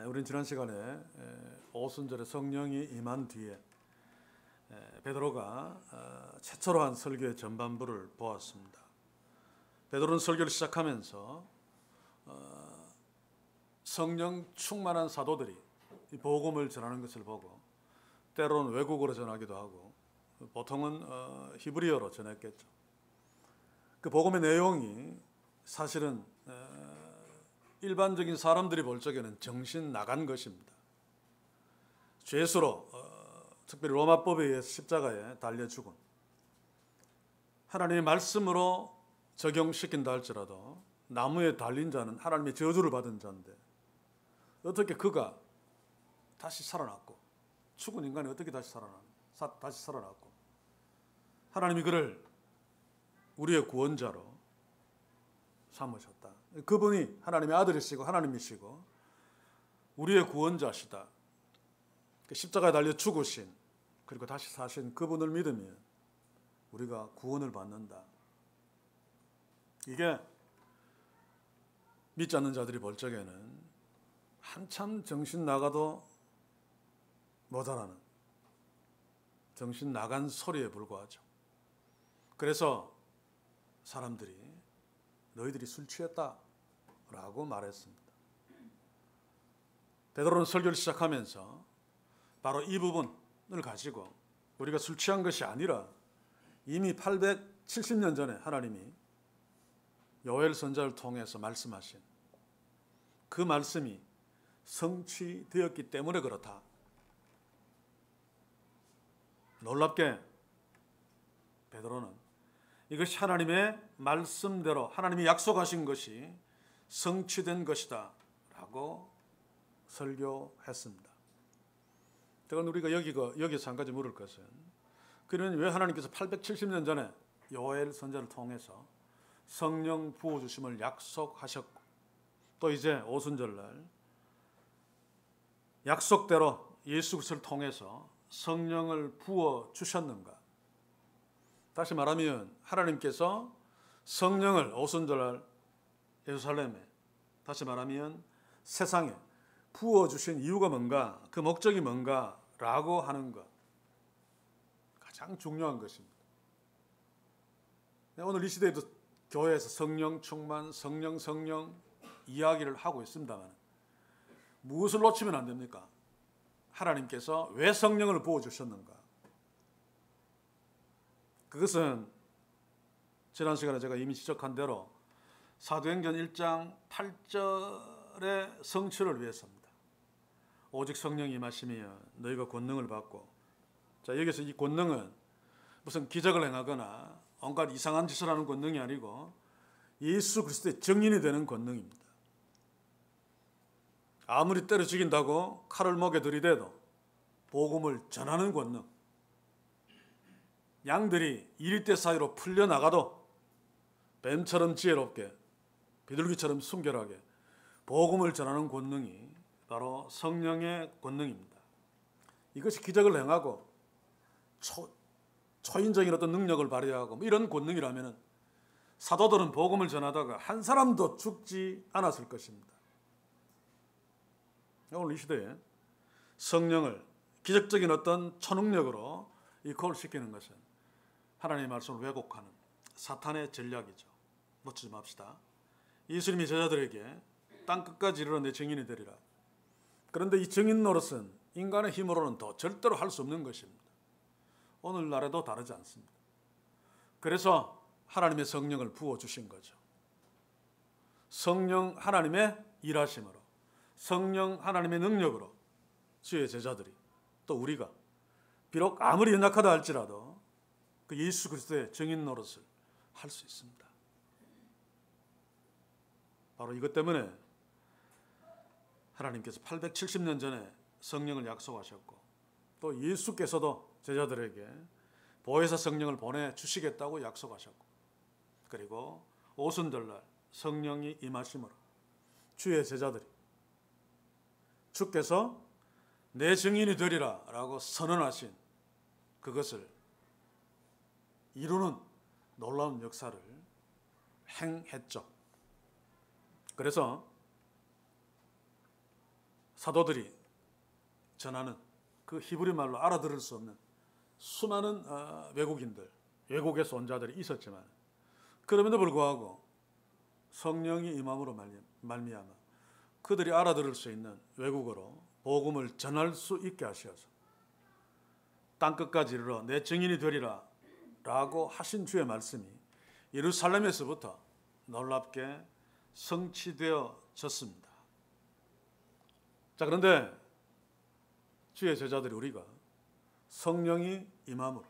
우린 지난 시간에 오순절에 성령이 임한 뒤에 베드로가 최초로 한 설교의 전반부를 보았습니다. 베드로는 설교를 시작하면서 성령 충만한 사도들이 이 복음을 전하는 것을 보고 때로는 외국어로 전하기도 하고 보통은 히브리어로 전했겠죠. 그 복음의 내용이 사실은 일반적인 사람들이 볼 적에는 정신 나간 것입니다. 죄수로 특별히 로마법에 의해서 십자가에 달려 죽은 하나님의 말씀으로 적용시킨다 할지라도 나무에 달린 자는 하나님의 저주를 받은 자인데 어떻게 그가 다시 살아났고 죽은 인간이 어떻게 다시 살아났고 하나님이 그를 우리의 구원자로 삼으셨다. 그분이 하나님의 아들이시고 하나님이시고 우리의 구원자시다. 십자가에 달려 죽으신 그리고 다시 사신 그분을 믿으면 우리가 구원을 받는다. 이게 믿지 않는 자들이 볼 적에는 한참 정신 나가도 모자라는 정신 나간 소리에 불과하죠. 그래서 사람들이 너희들이 술 취했다 라고 말했습니다. 베드로는 설교를 시작하면서 바로 이 부분을 가지고 우리가 술 취한 것이 아니라 이미 870년 전에 하나님이 요엘 선지자를 통해서 말씀하신 그 말씀이 성취되었기 때문에 그렇다. 놀랍게 베드로는 이것이 하나님의 말씀대로 하나님이 약속하신 것이 성취된 것이다 라고 설교했습니다. 그건 우리가 여기서 한 가지 물을 것은 그는 왜 하나님께서 870년 전에 요엘 선지자를 통해서 성령 부어주심을 약속하셨고 또 이제 오순절날 약속대로 예수 그리스도를 통해서 성령을 부어주셨는가? 다시 말하면 하나님께서 성령을 오순절날 예루살렘에 다시 말하면 세상에 부어주신 이유가 뭔가 그 목적이 뭔가라고 하는 것 가장 중요한 것입니다. 오늘 이 시대에도 교회에서 성령 충만, 성령 이야기를 하고 있습니다만 무엇을 놓치면 안 됩니까? 하나님께서 왜 성령을 부어주셨는가? 그것은 지난 시간에 제가 이미 지적한 대로 사도행전 1장 8절의 성취를 위해서입니다. 오직 성령이 임하시면 너희가 권능을 받고 자 여기서 이 권능은 무슨 기적을 행하거나 온갖 이상한 짓을 하는 권능이 아니고 예수 그리스도의 증인이 되는 권능입니다. 아무리 때려 죽인다고 칼을 목에 들이대도 복음을 전하는 권능 양들이 이리떼 사이로 풀려나가도 뱀처럼 지혜롭게 비둘기처럼 순결하게 복음을 전하는 권능이 바로 성령의 권능입니다. 이것이 기적을 행하고 초인적인 어떤 능력을 발휘하고 이런 권능이라면 사도들은 복음을 전하다가 한 사람도 죽지 않았을 것입니다. 오늘 이 시대에 성령을 기적적인 어떤 초능력으로 이콜시키는 것은 하나님의 말씀을 왜곡하는 사탄의 전략이죠. 놓치지 맙시다. 예수님이 제자들에게 땅끝까지 이르러 내 증인이 되리라. 그런데 이 증인 노릇은 인간의 힘으로는 더 절대로 할 수 없는 것입니다. 오늘날에도 다르지 않습니다. 그래서 하나님의 성령을 부어주신 거죠. 성령 하나님의 일하심으로 성령 하나님의 능력으로 주의 제자들이 또 우리가 비록 아무리 연약하다 할지라도 그 예수 그리스도의 증인 노릇을 할 수 있습니다. 바로 이것 때문에 하나님께서 870년 전에 성령을 약속하셨고 또 예수께서도 제자들에게 보혜사 성령을 보내주시겠다고 약속하셨고 그리고 오순절날 성령이 임하심으로 주의 제자들이 주께서 내 증인이 되리라 라고 선언하신 그것을 이루는 놀라운 역사를 행했죠. 그래서 사도들이 전하는 그 히브리 말로 알아들을 수 없는 수많은 외국인들, 외국에서 온 자들이 있었지만 그럼에도 불구하고 성령이 임함으로 말미암아 그들이 알아들을 수 있는 외국어로 복음을 전할 수 있게 하셔서 땅끝까지 이르러 내 증인이 되리라 라고 하신 주의 말씀이 예루살렘에서부터 놀랍게 성취되어졌습니다. 자, 그런데 주의 제자들이 우리가 성령이 임함으로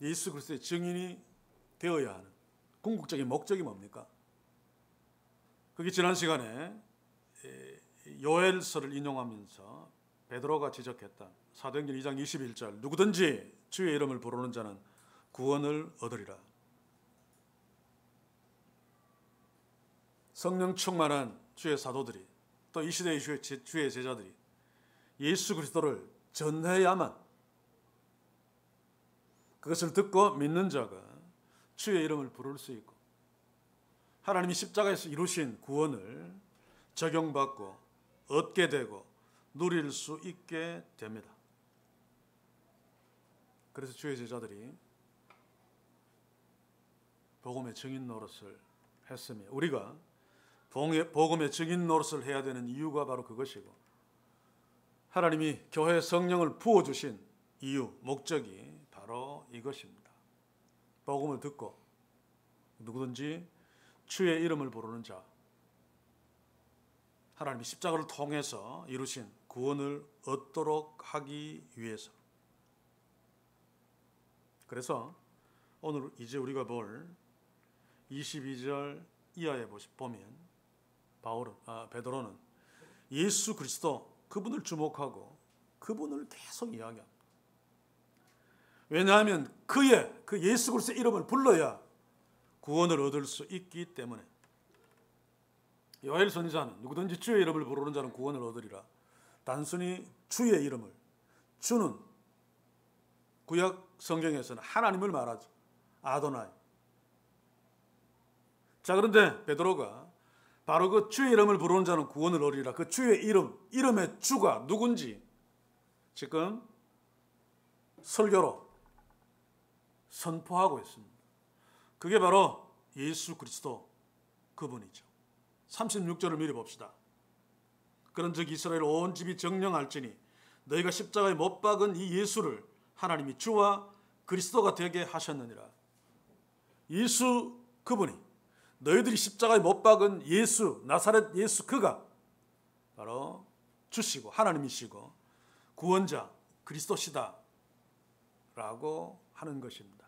예수 그리스도의 증인이 되어야 하는 궁극적인 목적이 뭡니까? 그게 지난 시간에 요엘서를 인용하면서 베드로가 지적했던 사도행전 2장 21절 누구든지 주의 이름을 부르는 자는 구원을 얻으리라. 성령 충만한 주의 사도들이 또 이 시대의 주의 제자들이 예수 그리스도를 전해야만 그것을 듣고 믿는 자가 주의 이름을 부를 수 있고 하나님이 십자가에서 이루신 구원을 적용받고 얻게 되고 누릴 수 있게 됩니다. 그래서 주의 제자들이 복음의 증인 노릇을 했으며 우리가 복음의 증인 노릇을 해야 되는 이유가 바로 그것이고 하나님이 교회에 성령을 부어주신 이유, 목적이 바로 이것입니다. 복음을 듣고 누구든지 주의 이름을 부르는 자, 하나님이 십자가를 통해서 이루신 구원을 얻도록 하기 위해서. 그래서 오늘 이제 우리가 볼 22절 이하에 보면 베드로는 예수 그리스도 그분을 주목하고 그분을 계속 이야기합니다. 왜냐하면 그 예수 그리스도의 이름을 불러야 구원을 얻을 수 있기 때문에. 요엘 선지자는 누구든지 주의 이름을 부르는 자는 구원을 얻으리라. 단순히 주의 이름을, 주는 구약 성경에서는 하나님을 말하죠. 아도나이. 자, 그런데 베드로가 바로 그 주의 이름을 부르는 자는 구원을 얻으리라. 그 주의 이름의 주가 누군지 지금 설교로 선포하고 있습니다. 그게 바로 예수 그리스도 그분이죠. 36절을 미리 봅시다. 그런즉 이스라엘 온 집이 정령할지니 너희가 십자가에 못 박은 이 예수를 하나님이 주와 그리스도가 되게 하셨느니라. 예수 그분이 너희들이 십자가에 못 박은 예수, 나사렛 예수 그가 바로 주시고 하나님이시고 구원자 그리스도시다 라고 하는 것입니다.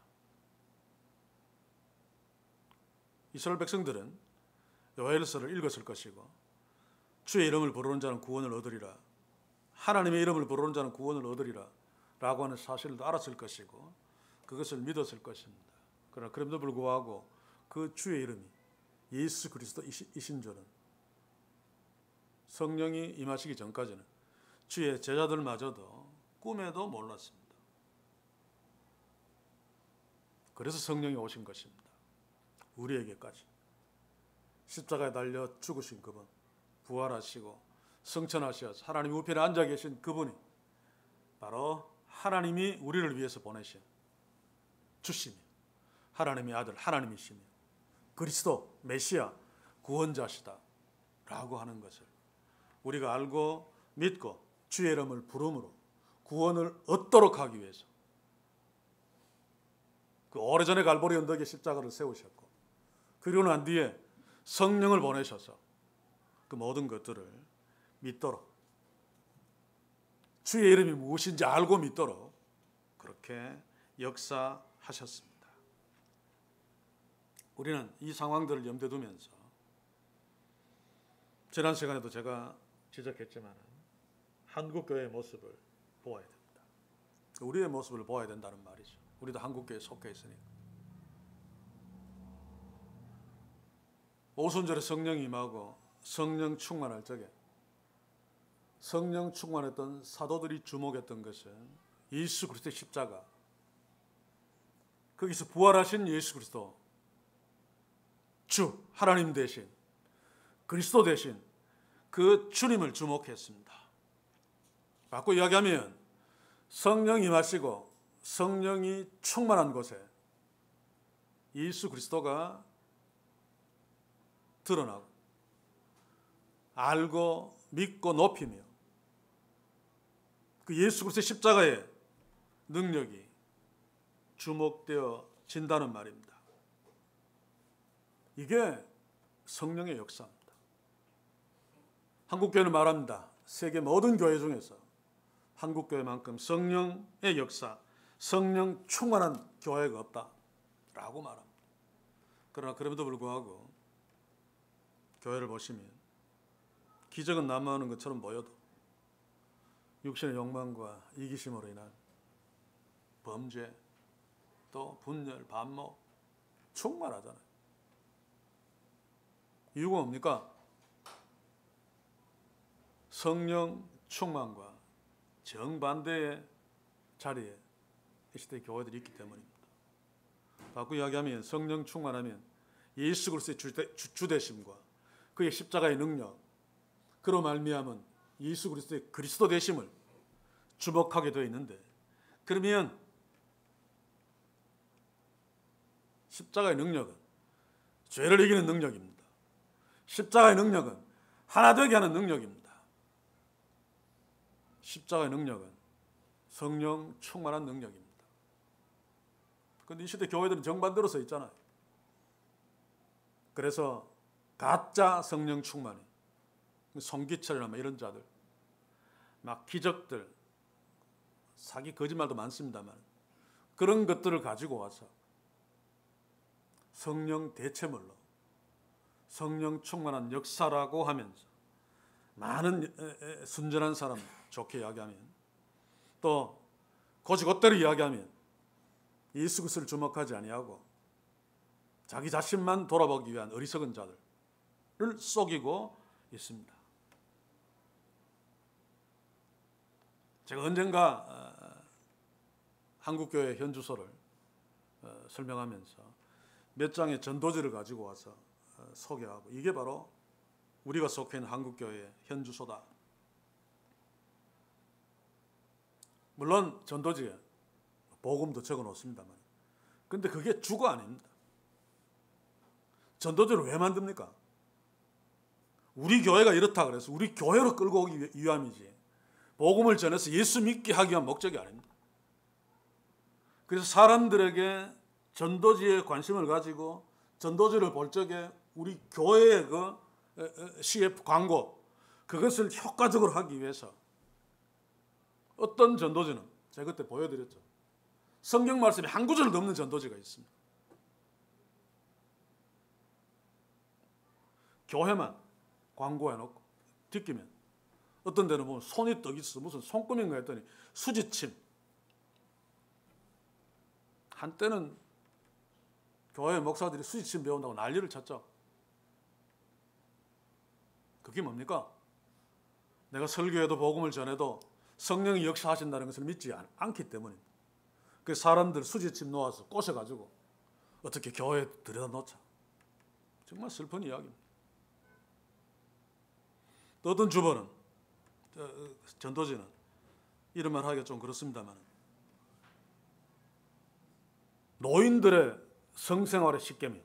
이스라엘 백성들은 요엘서를 읽었을 것이고 주의 이름을 부르는 자는 구원을 얻으리라, 하나님의 이름을 부르는 자는 구원을 얻으리라 라고 하는 사실도 알았을 것이고 그것을 믿었을 것입니다. 그러나 그럼에도 불구하고 그 주의 이름이 예수 그리스도이신 줄은 성령이 임하시기 전까지는 주의 제자들마저도 꿈에도 몰랐습니다. 그래서 성령이 오신 것입니다. 우리에게까지 십자가에 달려 죽으신 그분, 부활하시고 성천하셔서 하나님 우편에 앉아 계신 그분이 바로 하나님이 우리를 위해서 보내신 주시며 하나님의 아들 하나님이시며 그리스도 메시아 구원자시다 라고 하는 것을 우리가 알고 믿고 주의 이름을 부름으로 구원을 얻도록 하기 위해서 그 오래전에 갈보리 언덕에 십자가를 세우셨고 그리고 난 뒤에 성령을 보내셔서 그 모든 것들을 믿도록 주의 이름이 무엇인지 알고 믿도록 그렇게 역사하셨습니다. 우리는 이 상황들을 염두에 두면서 지난 시간에도 제가 지적했지만 한국교회의 모습을 보아야 됩니다. 우리의 모습을 보아야 된다는 말이죠. 우리도 한국교회에 속해 있으니까. 오순절에 성령이 임하고 성령 충만할 적에 성령 충만했던 사도들이 주목했던 것은 예수 그리스도의 십자가, 거기서 부활하신 예수 그리스도, 주 하나님 대신 그리스도 대신 그 주님을 주목했습니다. 바꿔 이야기하면 성령이 임하시고 성령이 충만한 곳에 예수 그리스도가 드러나고 알고 믿고 높이며 그 예수 그리스도의 십자가의 능력이 주목되어진다는 말입니다. 이게 성령의 역사입니다. 한국교회는 말합니다. 세계 모든 교회 중에서 한국교회만큼 성령의 역사, 성령 충만한 교회가 없다라고 말합니다. 그러나 그럼에도 불구하고 교회를 보시면 기적은 난무하는 것처럼 보여도 육신의 욕망과 이기심으로 인한 범죄, 또 분열, 반목 충만하잖아요. 이유가 뭡니까? 성령 충만과 정반대의 자리에 이 시대 교회들이 있기 때문입니다. 바꾸어 이야기하면 성령 충만하면 예수 그리스도의 주되심과 그의 십자가의 능력, 그로 말미암은 예수 그리스도의 그리스도 되심을 주목하게 되어 있는데, 그러면 십자가의 능력은 죄를 이기는 능력입니다. 십자가의 능력은 하나 되게 하는 능력입니다. 십자가의 능력은 성령 충만한 능력입니다. 그런데 이 시대 교회들은 정반대로 서 있잖아요. 그래서 가짜 성령 충만이 송기철이나 이런 자들 막 기적들, 사기 거짓말도 많습니다만 그런 것들을 가지고 와서 성령 대체물로 성령 충만한 역사라고 하면서 많은 순전한 사람 좋게 이야기하면, 또 곧이곧대로 이야기하면 예수 그리스도를 주목하지 아니하고 자기 자신만 돌아보기 위한 어리석은 자들을 속이고 있습니다. 제가 언젠가 한국교회 현주소를 설명하면서 몇 장의 전도지를 가지고 와서 소개하고, 이게 바로 우리가 속해 있는 한국교회의 현주소다. 물론 전도지에 복음도 적어 놓습니다만, 근데 그게 주가 아닙니다. 전도지를 왜 만듭니까? 우리 교회가 이렇다 그래서 우리 교회로 끌고 오기 위함이지, 복음을 전해서 예수 믿게 하기 위한 목적이 아닙니다. 그래서 사람들에게 전도지에 관심을 가지고 전도지를 볼 적에 우리 교회의 그 CF 광고, 그것을 효과적으로 하기 위해서 어떤 전도지는 제가 그때 보여드렸죠. 성경 말씀이 한 구절 넘는 전도지가 있습니다. 교회만 광고해놓고 뒷기면 어떤 데는 보면 손이 떡 있어, 무슨 손금인가 했더니 수지침. 한때는 교회 목사들이 수지침 배운다고 난리를 쳤죠. 그게 뭡니까? 내가 설교해도 복음을 전해도 성령이 역사하신다는 것을 믿지 않기 때문입니다. 그래서 사람들 수지침 놓아서 꼬셔가지고 어떻게 교회에 들여다 놓자. 정말 슬픈 이야기입니다. 또 어떤 주보는, 전도지는 이런 말 하기가 좀 그렇습니다만, 노인들의 성생활의 십계명,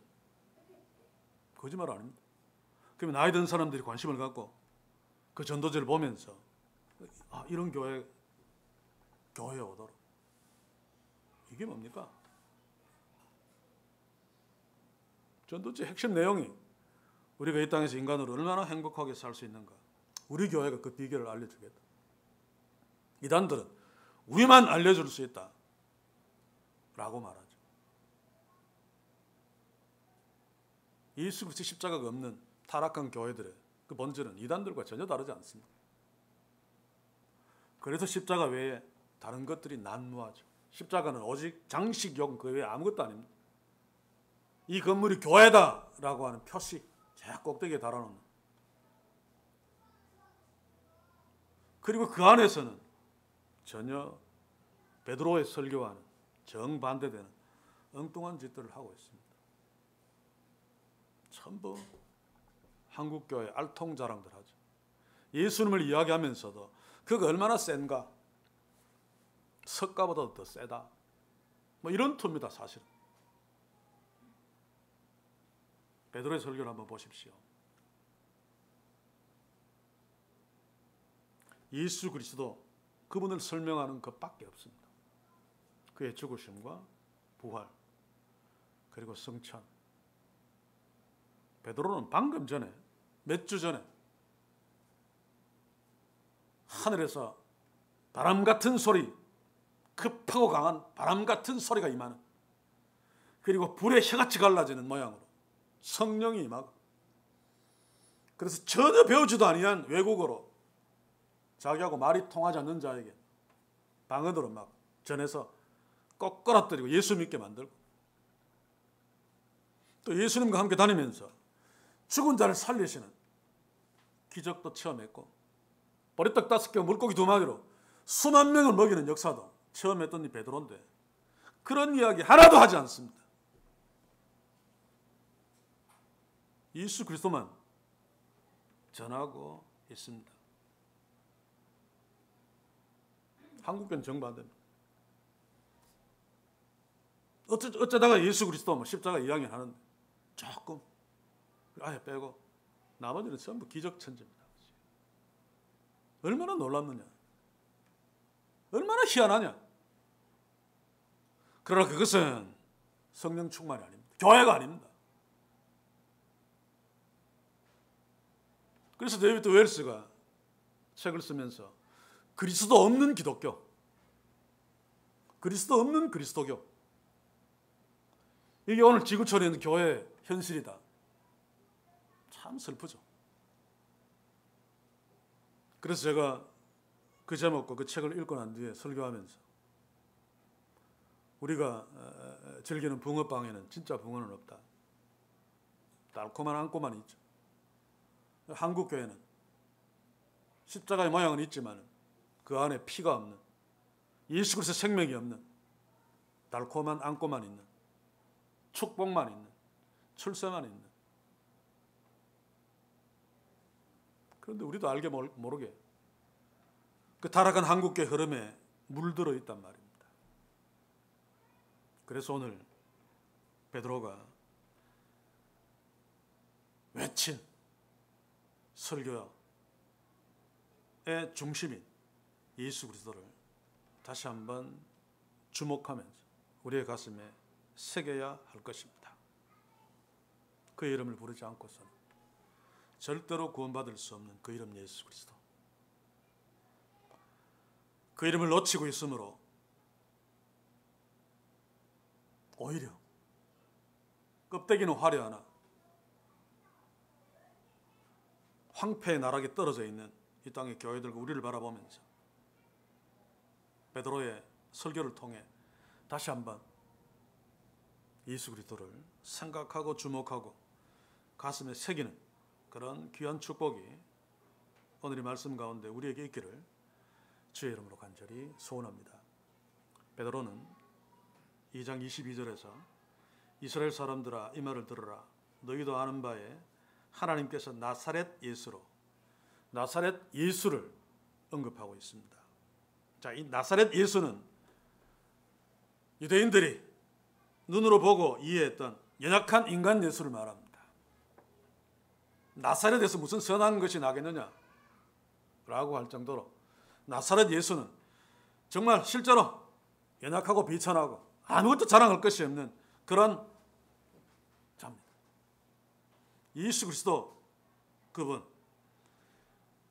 거짓말 아닙니다. 그러면 나이 든 사람들이 관심을 갖고 그 전도지를 보면서 이런 교회에 오도록. 이게 뭡니까? 전도지 핵심 내용이 우리가 이 땅에서 인간으로 얼마나 행복하게 살 수 있는가, 우리 교회가 그 비결을 알려주겠다. 이단들은 우리만 알려줄 수 있다 라고 말하죠. 예수 그리스도 십자가가 없는 타락한 교회들의 그 본질은 이단들과 전혀 다르지 않습니다. 그래서 십자가 외에 다른 것들이 난무하죠. 십자가는 오직 장식용, 그 외에 아무것도 아닙니다. 이 건물이 교회다라고 하는 표시, 제 꼭대기에 달아놓는. 그리고 그 안에서는 전혀 베드로의 설교와는 정반대되는 엉뚱한 짓들을 하고 있습니다. 전부 한국교회 알통자랑들 하죠. 예수님을 이야기하면서도 그가 얼마나 센가, 석가보다 더 세다, 뭐 이런 투입니다. 사실은. 베드로의 설교를 한번 보십시오. 예수 그리스도, 그분을 설명하는 것밖에 없습니다. 그의 죽으심과 부활, 그리고 성천. 베드로는 방금 전에, 몇 주 전에 하늘에서 바람 같은 소리, 급하고 강한 바람 같은 소리가 임하는, 그리고 불의 혀같이 갈라지는 모양으로 성령이 임하고, 그래서 전혀 배우지도 아니한 외국어로 자기하고 말이 통하지 않는 자에게 방언으로 막 전해서 꺾어라뜨리고 예수 믿게 만들고, 또 예수님과 함께 다니면서 죽은 자를 살리시는 기적도 체험했고, 보리떡 5개와 물고기 2마리로 수만 명을 먹이는 역사도 체험했던 이 베드로인데 그런 이야기 하나도 하지 않습니다. 예수 그리스도만 전하고 있습니다. 한국교는 정반대입니다. 어쩌다가 예수 그리스도 뭐 십자가 이야기를 하는데 조금 아예 빼고 나머지는 전부 기적천지입니다. 얼마나 놀랍느냐, 얼마나 희한하냐. 그러나 그것은 성령 충만이 아닙니다. 교회가 아닙니다. 그래서 데이비드 웰스가 책을 쓰면서 그리스도 없는 기독교, 그리스도 없는 그리스도교, 이게 오늘 지구촌에 있는 교회의 현실이다. 참 슬프죠. 그래서 제가 그 제목과 그 책을 읽고 난 뒤에 설교하면서 우리가 즐기는 붕어빵에는 진짜 붕어는 없다. 달콤한 앙꼬만 있죠. 한국 교회는 십자가의 모양은 있지만 그 안에 피가 없는, 예수 그리스도의 생명이 없는 달콤한 앙꼬만 있는, 축복만 있는, 출세만 있는. 그런데 우리도 알게 모르게 그 타락한 한국교회 흐름에 물들어 있단 말입니다. 그래서 오늘 베드로가 외친 설교의 중심인 예수 그리스도를 다시 한번 주목하면서 우리의 가슴에 새겨야 할 것입니다. 그의 이름을 부르지 않고서는 절대로 구원받을 수 없는 그 이름 예수 그리스도. 그 이름을 놓치고 있으므로 오히려 껍데기는 화려하나 황폐의 나락에 떨어져 있는 이 땅의 교회들과 우리를 바라보면서 베드로의 설교를 통해 다시 한번 예수 그리스도를 생각하고 주목하고 가슴에 새기는 그런 귀한 축복이 오늘 이 말씀 가운데 우리에게 있기를 주의 이름으로 간절히 소원합니다. 베드로는 2장 22절에서 이스라엘 사람들아 이 말을 들으라. 너희도 아는 바에 하나님께서 나사렛 예수를 언급하고 있습니다. 자, 이 나사렛 예수는 유대인들이 눈으로 보고 이해했던 연약한 인간 예수를 말합니다. 나사렛에서 무슨 선한 것이 나겠느냐 라고 할 정도로 나사렛 예수는 정말 실제로 연약하고 비천하고 아무것도 자랑할 것이 없는 그런 자입니다. 예수 그리스도 그분,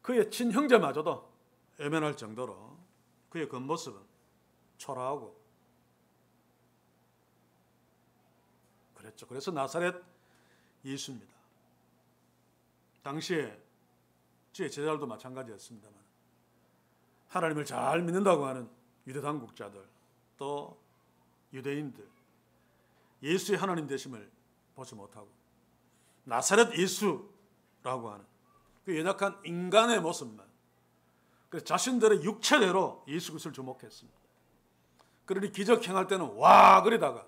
그의 친형제마저도 외면할 정도로 그의 겉모습은 초라하고 그랬죠. 그래서 나사렛 예수입니다. 당시에 주의 제자들도 마찬가지였습니다만 하나님을 잘 믿는다고 하는 유대 당국자들 또 유대인들 예수의 하나님 되심을 보지 못하고 나사렛 예수라고 하는 그 연약한 인간의 모습만, 그래서 자신들의 육체대로 예수 그리스도를 주목했습니다. 그러니 기적 행할 때는 와 그러다가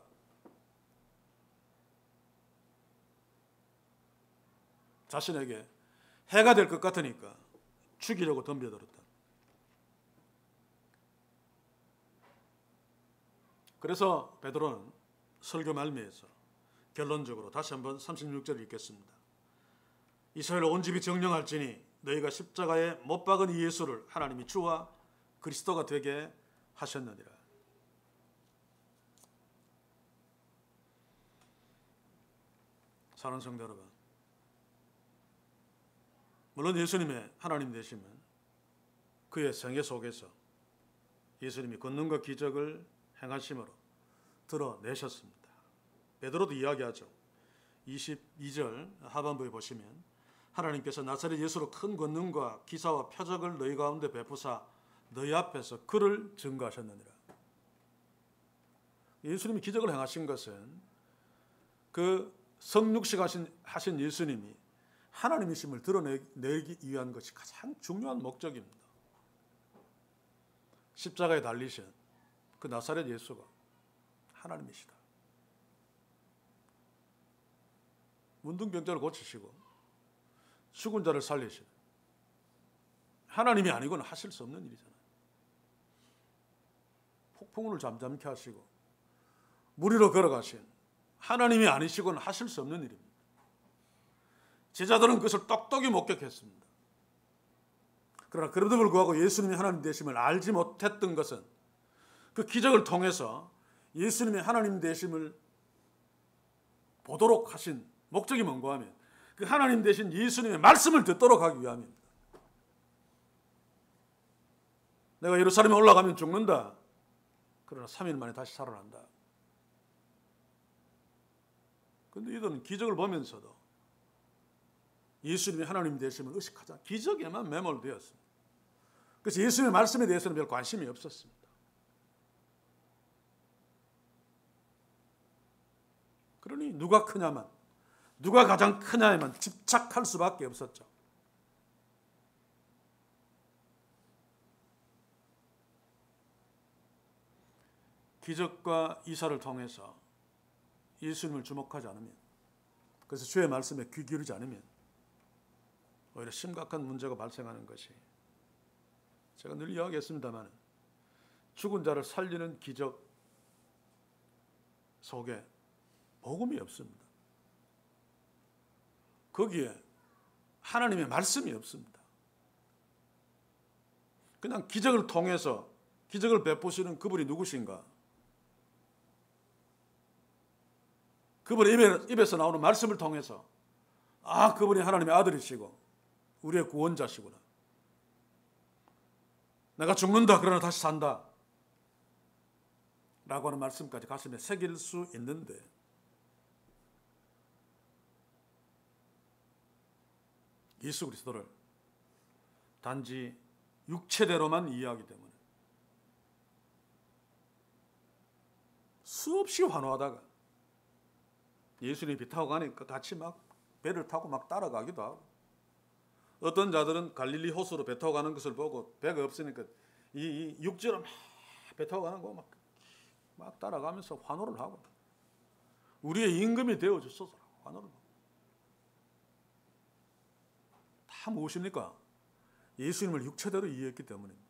자신에게 해가 될 것 같으니까 죽이려고 덤벼들었다. 그래서 베드로는 설교 말미에서 결론적으로 다시 한번 36절을 읽겠습니다. 이스라엘 온 집이 정령할지니 너희가 십자가에 못 박은 이 예수를 하나님이 주와 그리스도가 되게 하셨느니라. 사랑하는 성도 여러분, 물론 예수님의 하나님 되심은 그의 생애 속에서 예수님이 권능과 기적을 행하심으로 드러내셨습니다. 베드로도 이야기하죠. 22절 하반부에 보시면 하나님께서 나사렛 예수로 큰 권능과 기사와 표적을 너희 가운데 베푸사 너희 앞에서 그를 증거하셨느니라. 예수님이 기적을 행하신 것은 그 성육식 하신 예수님이 하나님이심을 드러내기 위한 것이 가장 중요한 목적입니다. 십자가에 달리신 그 나사렛 예수가 하나님이시다. 문둥병자를 고치시고 죽은 자를 살리시는 하나님이 아니고는 하실 수 없는 일이잖아요. 폭풍우를 잠잠케 하시고 물 위로 걸어가신 하나님이 아니시고는 하실 수 없는 일입니다. 제자들은 그것을 똑똑히 목격했습니다. 그러나 그럼에도 불구하고 예수님이 하나님 되심을 알지 못했던 것은 그 기적을 통해서 예수님의 하나님 되심을 보도록 하신 목적이 뭔가 하면 그 하나님 되신 예수님의 말씀을 듣도록 하기 위함입니다. 내가 예루살렘에 올라가면 죽는다. 그러나 3일 만에 다시 살아난다. 그런데 이들은 기적을 보면서도 예수님이 하나님 되심을 의식하자 기적에만 매몰되었습니다. 그래서 예수님의 말씀에 대해서는 별 관심이 없었습니다. 그러니 누가 크냐만, 누가 가장 크냐에만 집착할 수밖에 없었죠. 기적과 이사를 통해서 예수님을 주목하지 않으면, 그래서 주의 말씀에 귀 기울이지 않으면 오히려 심각한 문제가 발생하는 것이, 제가 늘 이야기했습니다만 죽은 자를 살리는 기적 속에 복음이 없습니다. 거기에 하나님의 말씀이 없습니다. 그냥 기적을 통해서 기적을 베푸시는 그분이 누구신가? 그분의 입에서 나오는 말씀을 통해서 아, 그분이 하나님의 아들이시고 우리의 구원자시구나. 내가 죽는다 그러나 다시 산다 라고 하는 말씀까지 가슴에 새길 수 있는데, 예수 그리스도를 단지 육체대로만 이해하기 때문에 수없이 환호하다가 예수님이 배 타고 가니까 같이 막 배를 타고 막 따라가기도 하고, 어떤 자들은 갈릴리 호수로 배 타고 가는 것을 보고 배가 없으니까 이 육지로 막 배 타고 가는 거 막 따라가면서 환호를 하고, 우리의 임금이 되어주소서 환호를 하고. 다 무엇입니까? 예수님을 육체대로 이해했기 때문입니다.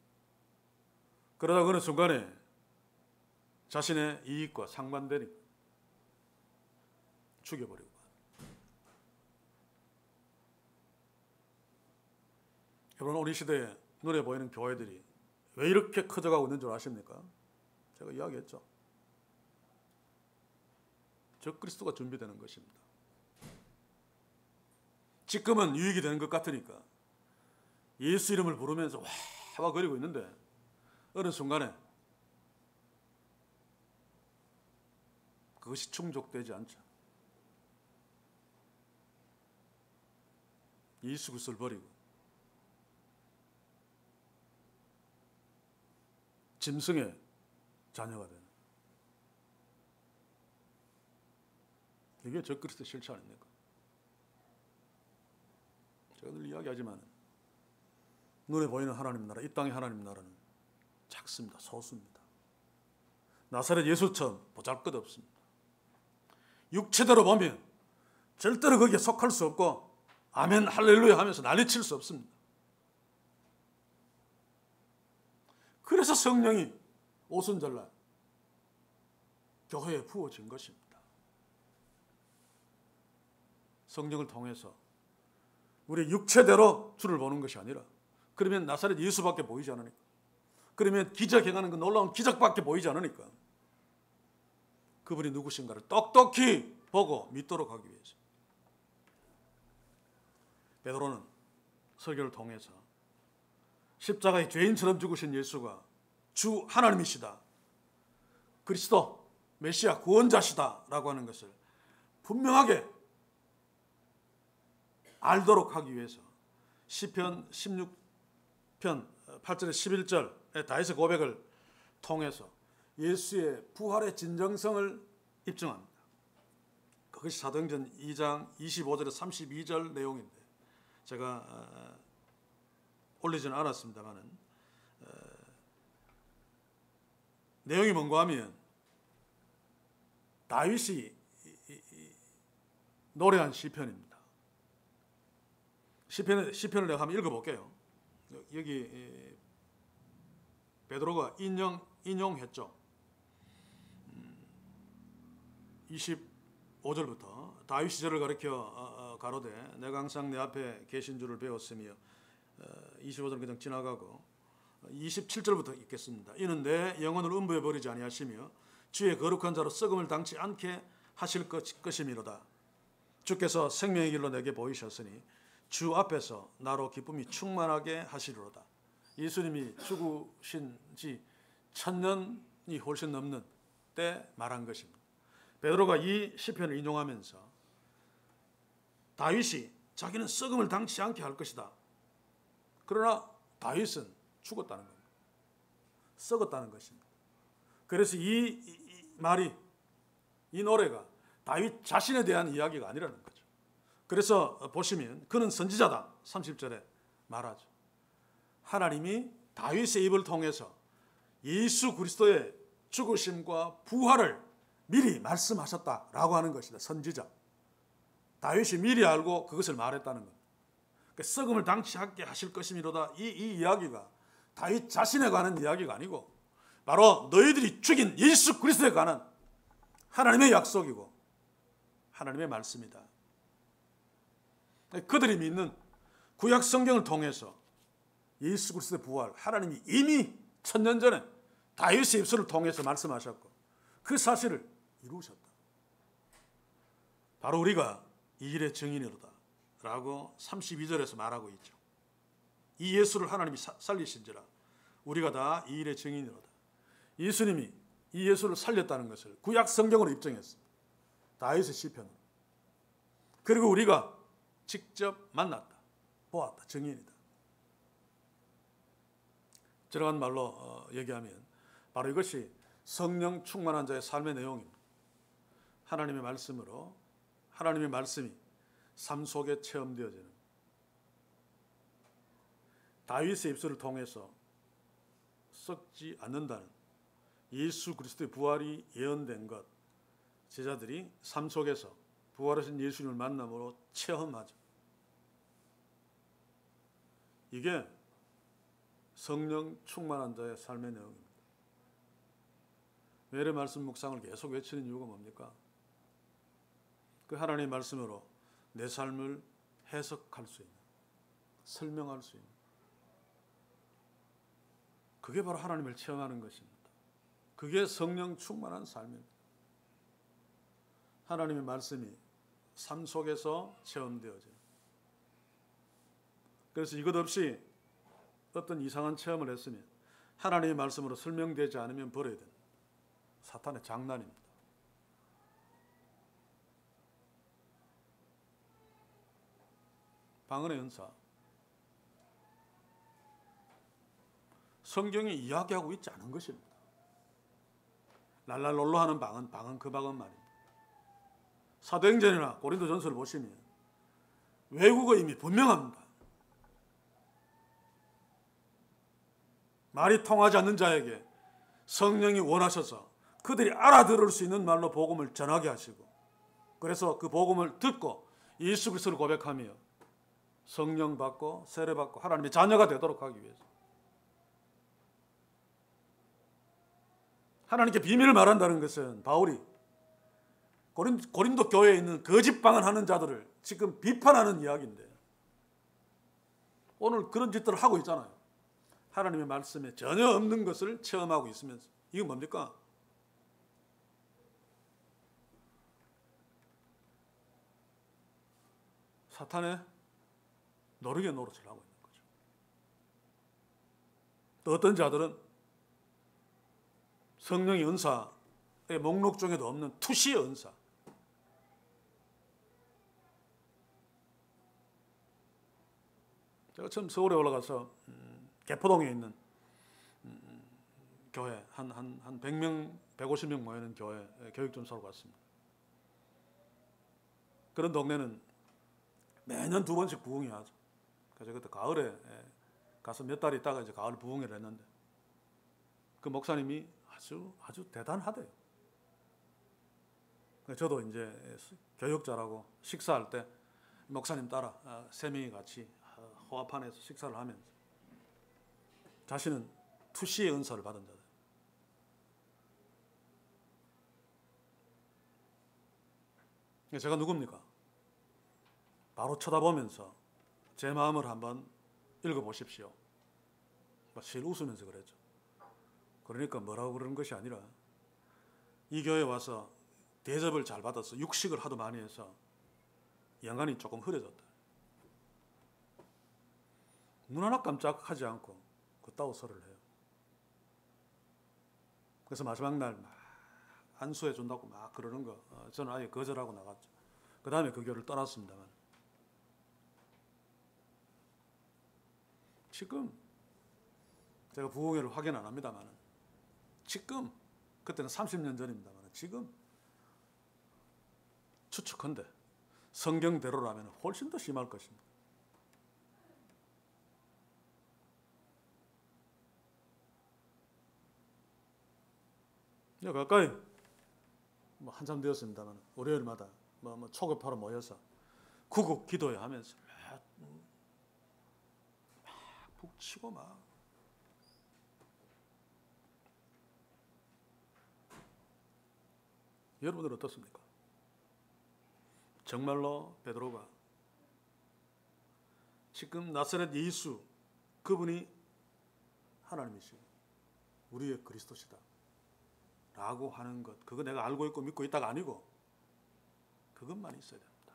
그러다 어느 순간에 자신의 이익과 상반되니까 죽여버리고. 여러분, 우리 시대에 눈에 보이는 교회들이 왜 이렇게 커져가고 있는 줄 아십니까? 제가 이야기했죠. 적그리스도가 준비되는 것입니다. 지금은 유익이 되는 것 같으니까 예수 이름을 부르면서 와 거리고 있는데 어느 순간에 그것이 충족되지 않죠. 예수 그리스도를 버리고 짐승의 자녀가 되는, 이게 적그리스도 실체 아닙니까? 제가 늘 이야기하지만 눈에 보이는 하나님 나라, 이 땅의 하나님 나라는 작습니다. 소수입니다. 나사렛 예수처럼 보잘것없습니다. 육체대로 보면 절대로 거기에 속할 수 없고 아멘 할렐루야 하면서 난리칠 수 없습니다. 그래서 성령이 오순절날 교회에 부어진 것입니다. 성령을 통해서 우리 육체대로 주를 보는 것이 아니라, 그러면 나사렛 예수밖에 보이지 않으니까, 그러면 기적 행하는 그 놀라운 기적밖에 보이지 않으니까 그분이 누구신가를 똑똑히 보고 믿도록 하기 위해서 베드로는 설교를 통해서 십자가의 죄인처럼 죽으신 예수가 주 하나님이시다, 그리스도 메시아 구원자시다 라고 하는 것을 분명하게 알도록 하기 위해서 시편 16편 8절에 11절의 다윗의 고백을 통해서 예수의 부활의 진정성을 입증합니다. 그것이 사도행전 2장 25절에 32절 내용인데 제가 올리지는 않았습니다만은 내용이 뭔가 하면 다윗이 노래한 시편입니다. 시편을 내가 한번 읽어볼게요. 여기 베드로가 인용했죠. 25절부터 다윗 시절을 가리켜 가로되 내가 항상 내 앞에 계신 줄을 배웠으며 25절 그냥 지나가고 27절부터 읽겠습니다. 이는 내 영혼을 음부에 버리지 아니하시며 주의 거룩한 자로 썩음을 당치 않게 하실 것이미로다. 주께서 생명의 길로 내게 보이셨으니 주 앞에서 나로 기쁨이 충만하게 하시리로다. 예수님이 죽으신 지 1000년이 훨씬 넘는 때 말한 것입니다. 베드로가 이 시편을 인용하면서 다윗이 자기는 썩음을 당치 않게 할 것이다. 그러나 다윗은 죽었다는 겁니다. 썩었다는 것입니다. 그래서 이 말이, 이 노래가 다윗 자신에 대한 이야기가 아니라는 거죠. 그래서 보시면 그는 선지자다 30절에 말하죠. 하나님이 다윗의 입을 통해서 예수 그리스도의 죽으심과 부활을 미리 말씀하셨다라고 하는 것이다. 선지자. 다윗이 미리 알고 그것을 말했다는 겁니다. 썩음을 당치 않게 하실 것이미로다. 이 이야기가 다윗 자신에 관한 이야기가 아니고 바로 너희들이 죽인 예수 그리스도에 관한 하나님의 약속이고 하나님의 말씀이다. 그들이 믿는 구약 성경을 통해서 예수 그리스도의 부활, 하나님이 이미 1000년 전에 다윗의 입술을 통해서 말씀하셨고 그 사실을 이루셨다. 바로 우리가 이 일의 증인이로다 라고 32절에서 말하고 있죠. 이 예수를 하나님이 살리신지라 우리가 다 이 일의 증인이로다. 예수님이 이 예수를 살렸다는 것을 구약 성경으로 입증했습니다. 다윗의 시편으로. 그리고 우리가 직접 만났다, 보았다, 증인이다. 들어간 말로 얘기하면 바로 이것이 성령 충만한 자의 삶의 내용입니다. 하나님의 말씀으로 하나님의 말씀이 삶 속에 체험되어지는, 다윗의 입술을 통해서 썩지 않는다는 예수 그리스도의 부활이 예언된 것, 제자들이 삶 속에서 부활하신 예수님을 만남으로 체험하죠. 이게 성령 충만한 자의 삶의 내용입니다. 매일의 말씀 묵상을 계속 외치는 이유가 뭡니까? 그 하나님의 말씀으로 내 삶을 해석할 수 있는, 설명할 수 있는, 그게 바로 하나님을 체험하는 것입니다. 그게 성령 충만한 삶입니다. 하나님의 말씀이 삶 속에서 체험되어져요. 그래서 이것 없이 어떤 이상한 체험을 했으면 하나님의 말씀으로 설명되지 않으면 버려야 됩니다. 사탄의 장난입니다. 방언의 은사. 성경이 이야기하고 있지 않은 것입니다. 랄랄롤로 하는 방언 그 방언 말입니다. 사도행전이나 고린도전서를 보시면 외국어임이 분명합니다. 말이 통하지 않는 자에게 성령이 원하셔서 그들이 알아들을 수 있는 말로 복음을 전하게 하시고, 그래서 그 복음을 듣고 예수 그리스도를 고백하며 성령 받고 세례 받고 하나님의 자녀가 되도록 하기 위해서 하나님께 비밀을 말한다는 것은 바울이 고린도 교회에 있는 거짓 방언하는 자들을 지금 비판하는 이야기인데 오늘 그런 짓들을 하고 있잖아요. 하나님의 말씀에 전혀 없는 것을 체험하고 있으면서 이건 뭡니까? 사탄의 노력의 노릇을 하고 있는 거죠. 또 어떤 자들은 성령의 은사의 목록 중에도 없는 투시의 은사, 제가 처음 서울에 올라가서 개포동에 있는 교회 한 100명, 150명 모이는 교회 교육전소로 갔습니다. 그런 동네는 매년 2번씩 부흥이 하죠. 그래서 그때 가을에 가서 몇 달 있다가 이제 가을 부흥회를 했는데 그 목사님이 아주 대단하대요. 저도 이제 교육자라고 식사할 때 목사님 따라 3명이 같이 호합판에서 식사를 하면서 자신은 투시의 은사를 받은 자다. 제가 누굽니까? 바로 쳐다보면서 제 마음을 한번 읽어보십시오. 실 웃으면서 그랬죠. 그러니까 뭐라고 그러는 것이 아니라 이 교회에 와서 대접을 잘 받아서 육식을 하도 많이 해서 영안이 조금 흐려졌다. 눈 하나 깜짝하지 않고 그따위 설을 해요. 그래서 마지막 날 막 안수해 준다고 막 그러는 거 저는 아예 거절하고 나갔죠. 그 다음에 그 교회를 떠났습니다만 지금 제가 부흥회를 확인 안 합니다만 지금 그때는 30년 전입니다만 지금 추측한데 성경대로라면 훨씬 더 심할 것입니다. 가까이 한참 되었습니다만 월요일마다 초급파로 모여서 구국 기도회 하면서 막 북치고 막 여러분들 어떻습니까? 정말로 베드로가 지금 나사렛 예수 그분이 하나님이시고 우리의 그리스도시다 라고 하는 것, 그거 내가 알고 있고 믿고 있다가 아니고 그것만 있어야 됩니다.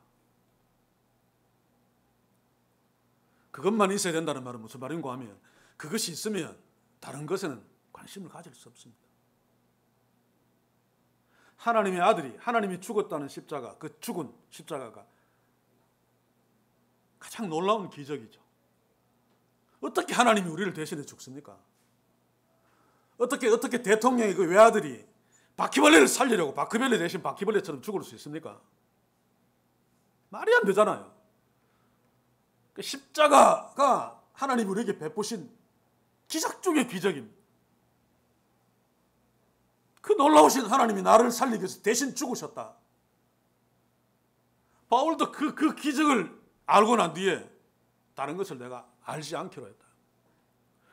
그것만 있어야 된다는 말은 무슨 말인가 하면 그것이 있으면 다른 것에는 관심을 가질 수 없습니다. 하나님의 아들이 하나님이 죽었다는 십자가, 그 죽은 십자가가 가장 놀라운 기적이죠. 어떻게 하나님이 우리를 대신해 죽습니까? 어떻게 대통령의 그 외아들이 바퀴벌레를 살리려고 바퀴벌레 대신 바퀴벌레처럼 죽을 수 있습니까? 말이 안 되잖아요. 그 십자가가 하나님이 우리에게 베푸신 기적 중의 기적입니다. 그 놀라우신 하나님이 나를 살리기 위해서 대신 죽으셨다. 바울도 그 기적을 알고 난 뒤에 다른 것을 내가 알지 않기로 했다.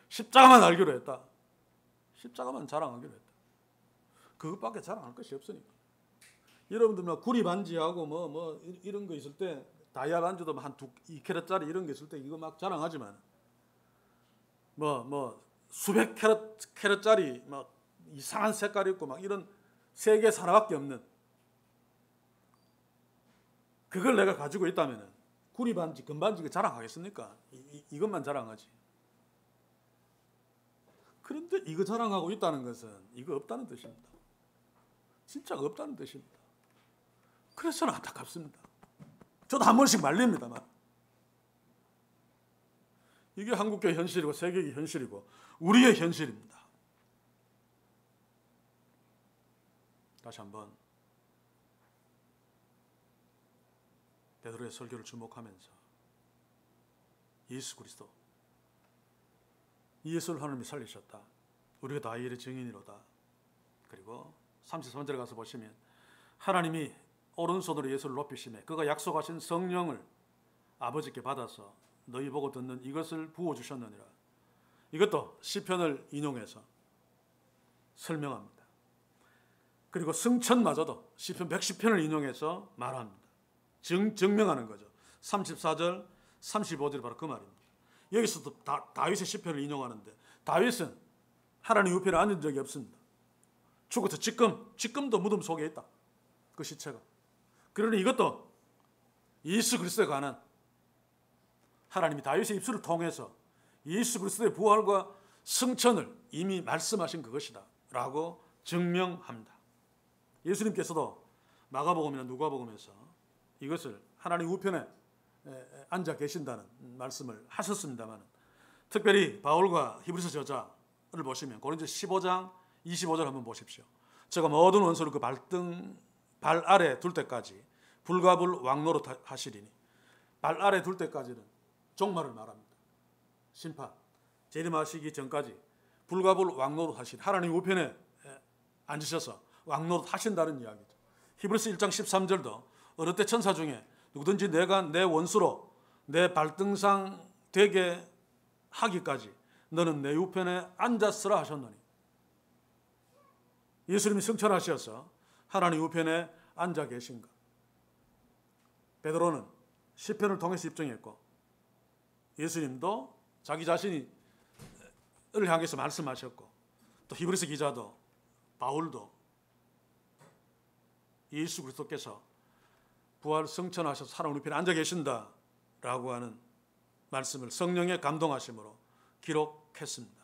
십자가만 알기로 했다. 십자가만 자랑하기로 했다. 그것밖에 자랑할 것이 없으니까. 여러분들 구리 반지하고 이런 거 있을 때 다이아 반지도 한 2캐럿짜리 이런 게 있을 때 이거 막 자랑하지만 수백 캐럿짜리 이상한 색깔 있고 막 이런 세계 하나밖에 없는 그걸 내가 가지고 있다면 구리 반지, 금반지 자랑하겠습니까? 이것만 자랑하지. 그런데 이거 자랑하고 있다는 것은 이거 없다는 뜻입니다. 진짜 없다는 뜻입니다. 그래서 저는 안타깝습니다. 저도 한 번씩 말립니다만 이게 한국교회 현실이고 세계의 현실이고 우리의 현실입니다. 다시 한번 베드로의 설교를 주목하면서 예수 그리스도 예수를 하나님이 살리셨다. 우리가 다 이의 증인이로다. 그리고 33절에 가서 보시면 하나님이 오른손으로 예수를 높이시매 그가 약속하신 성령을 아버지께 받아서 너희 보고 듣는 이것을 부어주셨느니라. 이것도 시편을 인용해서 설명합니다. 그리고 승천마저도 시편 110편을 인용해서 말합니다. 증명하는 거죠. 34절, 35절이 바로 그 말입니다. 여기서도 다윗의 시편을 인용하는데 다윗은 하나님 우편에 앉은 적이 없습니다. 죽어서 지금도 무덤 속에 있다. 그 시체가. 그러니 이것도 예수 그리스도에 관한 하나님이 다윗의 입술을 통해서 예수 그리스도의 부활과 승천을 이미 말씀하신 그것이다 라고 증명합니다. 예수님께서도 마가복음이나 누가복음에서 이것을 하나님 우편에 앉아 계신다는 말씀을 하셨습니다만, 특별히 바울과 히브리서 저자를 보시면 고린도 15장 25절 한번 보십시오. 제가 모든 원수를 그 발 아래 둘 때까지 불가불 왕노릇 하시리니, 발 아래 둘 때까지는 종말을 말합니다. 심판, 재림하시기 전까지 불가불 왕노릇 하시리, 하나님 우편에 앉으셔서 왕노릇 하신다는 이야기죠. 히브리서 1장 13절도 어느 때 천사 중에 누구든지 내가 내 원수로 내 발등상 되게 하기까지 너는 내 우편에 앉았으라 하셨노니, 예수님이 승천하셔서 하나님 우편에 앉아 계신가. 베드로는 시편을 통해서 입증했고, 예수님도 자기 자신이 을 향해서 말씀하셨고, 또 히브리서 기자도 바울도 예수 그리스도께서 부활 승천하셔서 하나님 우편에 앉아 계신다라고 하는 말씀을 성령의 감동하심으로 기록했습니다.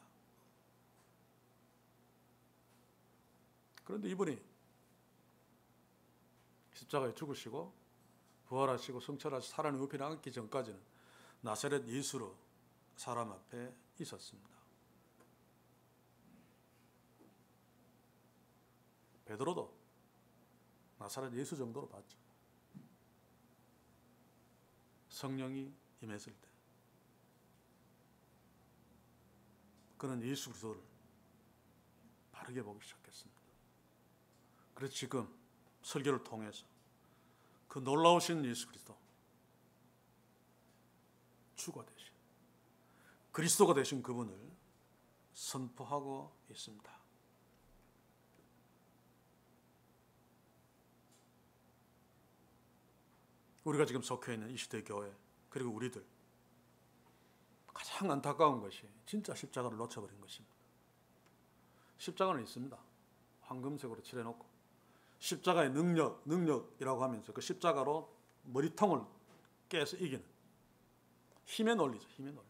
그런데 이분이 십자가에 죽으시고 부활하시고 승천하셔서 하나님 우편에 앉기 전까지는 나사렛 예수로 사람 앞에 있었습니다. 베드로도 나사렛 예수 정도로 봤죠. 성령이 임했을 때 그는 예수 그리스도를 바르게 보기 시작했습니다. 그래서 지금 설교를 통해서 그 놀라우신 예수 그리스도, 주가 되신 그리스도가 되신 그분을 선포하고 있습니다. 우리가 지금 속해 있는 이 시대 교회, 그리고 우리들, 가장 안타까운 것이 진짜 십자가를 놓쳐버린 것입니다. 십자가는 있습니다. 황금색으로 칠해놓고 십자가의 능력이라고 하면서 그 십자가로 머리통을 깨서 이기는 힘의 논리죠. 힘의 논리.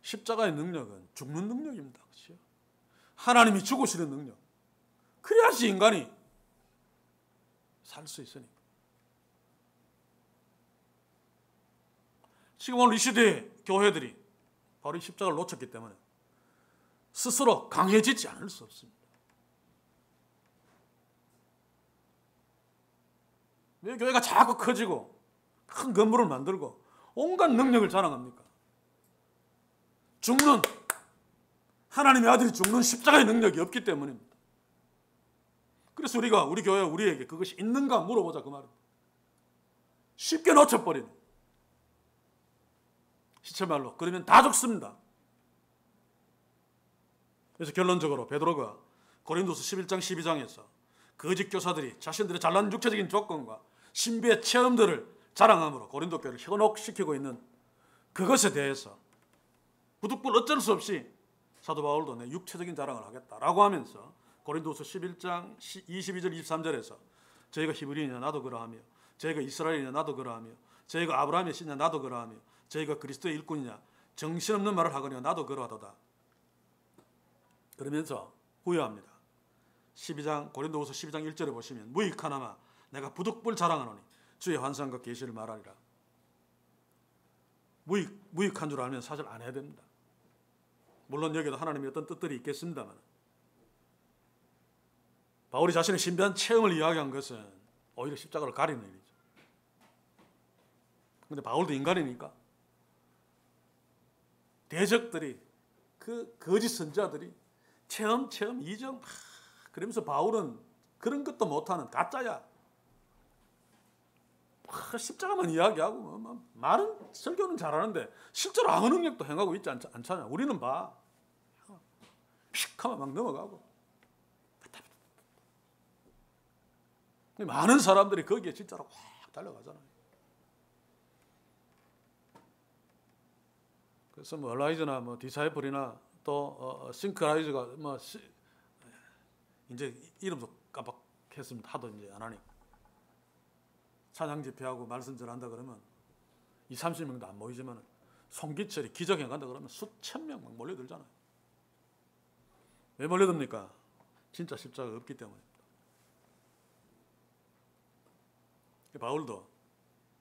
십자가의 능력은 죽는 능력입니다. 그렇죠? 하나님이 죽으시는 능력. 그래야지 인간이 살 수 있으니까. 지금 오늘 이 시대의 교회들이 바로 이 십자가를 놓쳤기 때문에 스스로 강해지지 않을 수 없습니다. 왜 교회가 자꾸 커지고 큰 건물을 만들고 온갖 능력을 자랑합니까? 죽는, 하나님의 아들이 죽는 십자가의 능력이 없기 때문입니다. 그래서 우리가 우리 교회 우리에게 그것이 있는가 물어보자 그 말입니다. 쉽게 놓쳐버리는 시체말로 그러면 다 죽습니다. 그래서 결론적으로 베드로가 고린도서 11장 12장에서 거짓 교사들이 자신들의 잘난 육체적인 조건과 신비의 체험들을 자랑함으로 고린도 교회를 현혹시키고 있는 그것에 대해서 부득불 어쩔 수 없이 사도 바울도 내 육체적인 자랑을 하겠다라고 하면서 고린도서 11장 22절 23절에서 저희가 히브리인이냐 나도 그러하며 저희가 이스라엘이냐 나도 그러하며 저희가 아브라함의 씨냐 나도 그러하며 저희가 그리스도의 일꾼이냐 정신없는 말을 하거니와 나도 그러하도다. 그러면서 후회합니다. 12장 고린도후서 12장 1절에 보시면 무익하나마 내가 부득불 자랑하노니 주의 환상과 계시를 말하리라. 무익한 줄 알면 사실 안 해야 됩니다. 물론 여기도 하나님의 어떤 뜻들이 있겠습니다만, 바울이 자신의 신비한 체험을 이야기한 것은 오히려 십자가를 가리는 일이죠. 그런데 바울도 인간이니까 대적들이, 그 거짓 선지자들이 체험 이정 그러면서 바울은 그런 것도 못하는 가짜야, 십자가만 이야기하고 말은 설교는 잘하는데 실제로 아무 능력도 행하고 있지 않잖아. 우리는 봐 픽 하면 막 넘어가고 많은 사람들이 거기에 진짜로 확 달려가잖아요. 그래서 뭐 얼라이즈나 뭐 디사이플이나 또 싱크라이즈가 뭐 이제 이름도 깜빡했습니다. 하도 이제 안 하니까. 찬양 집회하고 말씀 전한다 그러면 20-30명도 안 모이지만 송기철이 기적행 간다 그러면 수천 명 막 몰려들잖아요. 왜 몰려듭니까? 진짜 십자가 없기 때문입니다. 바울도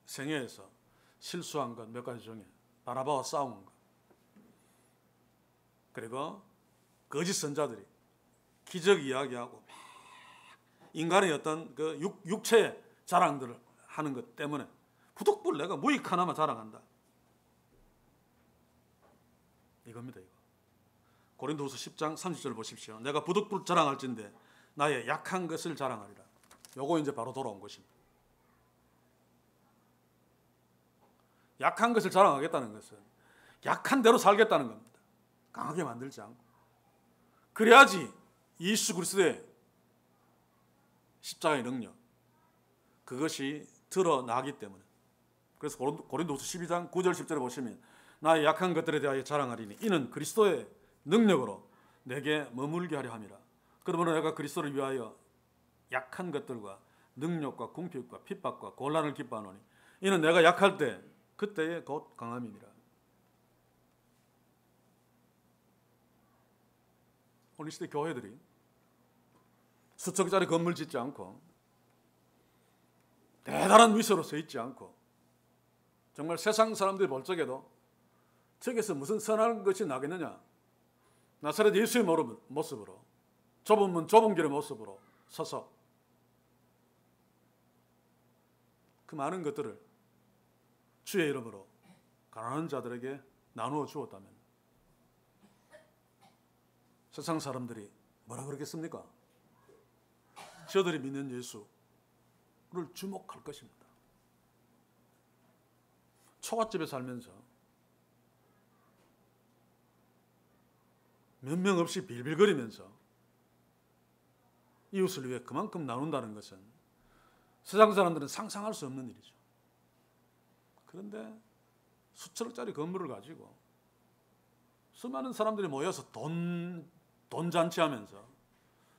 생애에서 실수한 것 몇 가지 중에 바나바와 싸운 것, 그리고 거짓 선자들이 기적 이야기하고 인간의 어떤 그 육체의 자랑들을 하는 것 때문에 부득불 내가 무익 하나만 자랑한다. 이겁니다. 이거. 고린도후서 10장 30절 보십시오. 내가 부득불 자랑할진대 나의 약한 것을 자랑하리라. 요거 이제 바로 돌아온 것입니다. 약한 것을 자랑하겠다는 것은 약한 대로 살겠다는 겁니다. 강하게 만들지 않고. 그래야지 예수 그리스도의 십자가의 능력, 그것이 드러나기 때문에. 그래서 고린도후서 12장 9절 10절에 보시면 나의 약한 것들에 대하여 자랑하리니 이는 그리스도의 능력으로 내게 머물게 하려 함이라. 그러므로 내가 그리스도를 위하여 약한 것들과 능력과 궁핍과 핍박과 곤란을 기뻐하노니 이는 내가 약할 때 그때의 곧 강함이니라. 오늘 시대 교회들이 수천짜리 건물 짓지 않고 대단한 위서로 서 있지 않고 정말 세상 사람들이 볼 적에도 저기서 무슨 선한 것이 나겠느냐, 나사렛 예수의 모습으로 좁은 문 좁은 길의 모습으로 서서 그 많은 것들을 주의 이름으로 가난한 자들에게 나누어 주었다면 세상 사람들이 뭐라 그러겠습니까? 저들이 믿는 예수를 주목할 것입니다. 초가집에 살면서 몇 명 없이 빌빌거리면서 이웃을 위해 그만큼 나눈다는 것은 세상 사람들은 상상할 수 없는 일이죠. 그런데 수천억짜리 건물을 가지고 수많은 사람들이 모여서 돈 잔치하면서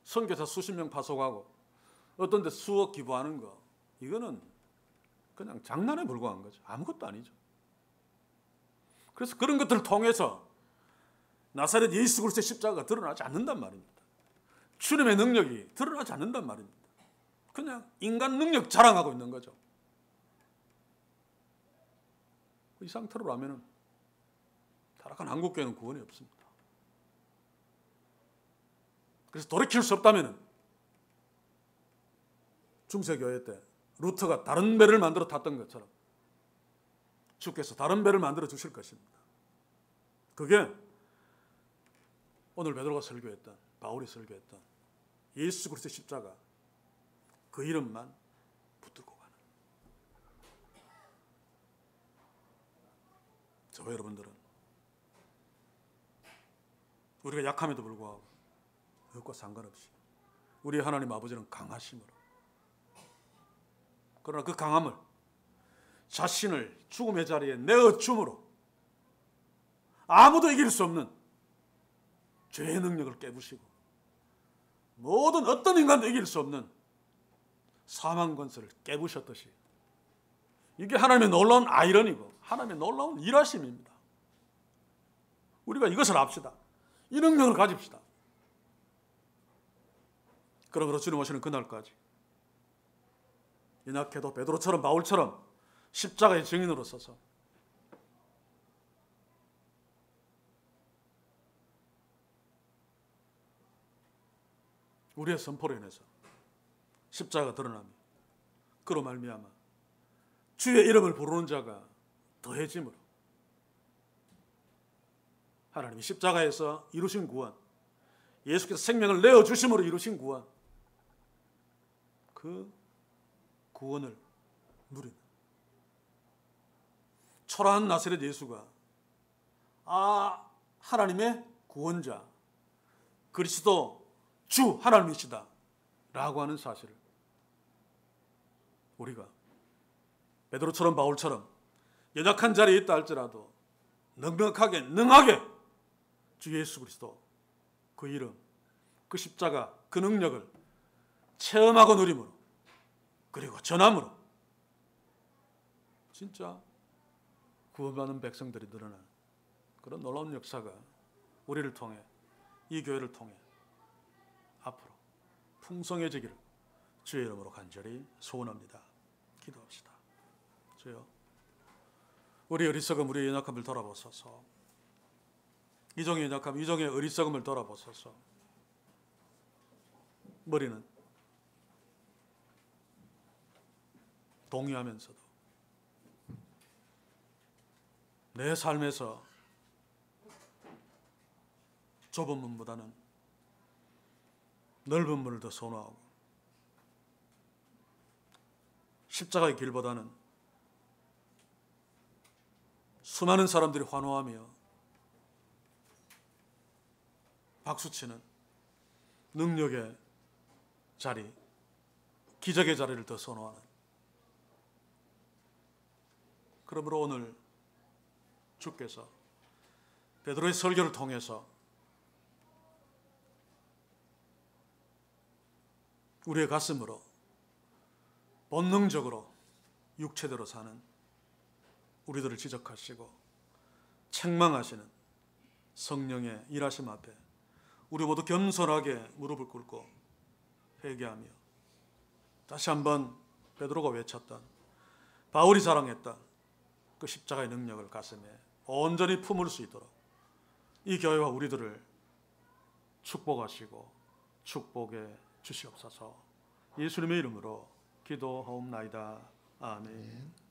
선교사 수십 명 파송하고 어떤 데 수억 기부하는 거, 이거는 그냥 장난에 불과한 거죠. 아무것도 아니죠. 그래서 그런 것들을 통해서 나사렛 예수 그리스도의 십자가가 드러나지 않는단 말입니다. 주님의 능력이 드러나지 않는단 말입니다. 그냥 인간 능력 자랑하고 있는 거죠. 이 상태로라면 타락한 한국교회는 구원이 없습니다. 그래서 돌이킬 수 없다면 중세교회 때 루터가 다른 배를 만들어 탔던 것처럼 주께서 다른 배를 만들어 주실 것입니다. 그게 오늘 베드로가 설교했던, 바울이 설교했던 예수 그리스도의 십자가, 그 이름만 붙들고 가는 저와 여러분들은 우리가 약함에도 불구하고 그것과 상관없이 우리 하나님 아버지는 강하심으로, 그러나 그 강함을 자신을 죽음의 자리에 내어줌으로 아무도 이길 수 없는 죄의 능력을 깨부시고 모든 어떤 인간도 이길 수 없는 사망 권세를 깨부셨듯이, 이게 하나님의 놀라운 아이러니고 하나님의 놀라운 일하심입니다. 우리가 이것을 압시다. 이 능력을 가집시다. 그러므로 주님 오시는 그날까지 연약해도 베드로처럼 바울처럼 십자가의 증인으로 서서 우리의 선포로 인해서 십자가가 드러나며 그로 말미암아 주의 이름을 부르는 자가 더해짐으로 하나님이 십자가에서 이루신 구원, 예수께서 생명을 내어주심으로 이루신 구원, 그 구원을 누리는 초라한 나사렛 예수가 하나님의 구원자, 그리스도 주 하나님이시다 라고 하는 사실을 우리가 베드로처럼 바울처럼 연약한 자리에 있다 할지라도 넉넉하게 능하게 주 예수 그리스도 그 이름, 그 십자가, 그 능력을 체험하고 누림으로 그리고 전함으로 진짜 구원받는 백성들이 늘어나는 그런 놀라운 역사가 우리를 통해 이 교회를 통해 앞으로 풍성해지기를 주의 이름으로 간절히 소원합니다. 기도합시다. 주여, 우리 어리석음, 우리의 연약함을 돌아보소서. 이종의 연약함, 이종의 어리석음을 돌아보소서. 머리는 동의하면서도 내 삶에서 좁은 문보다는 넓은 문을 더 선호하고 십자가의 길보다는 수많은 사람들이 환호하며 박수치는 능력의 자리, 기적의 자리를 더 선호하는, 그러므로 오늘 주께서 베드로의 설교를 통해서 우리의 가슴으로 본능적으로 육체대로 사는 우리들을 지적하시고 책망하시는 성령의 일하심 앞에 우리 모두 겸손하게 무릎을 꿇고 회개하며 다시 한번 베드로가 외쳤던, 바울이 자랑했던 그 십자가의 능력을 가슴에 온전히 품을 수 있도록 이 교회와 우리들을 축복하시고 축복해 주시옵소서. 예수님의 이름으로 기도하옵나이다. 아멘.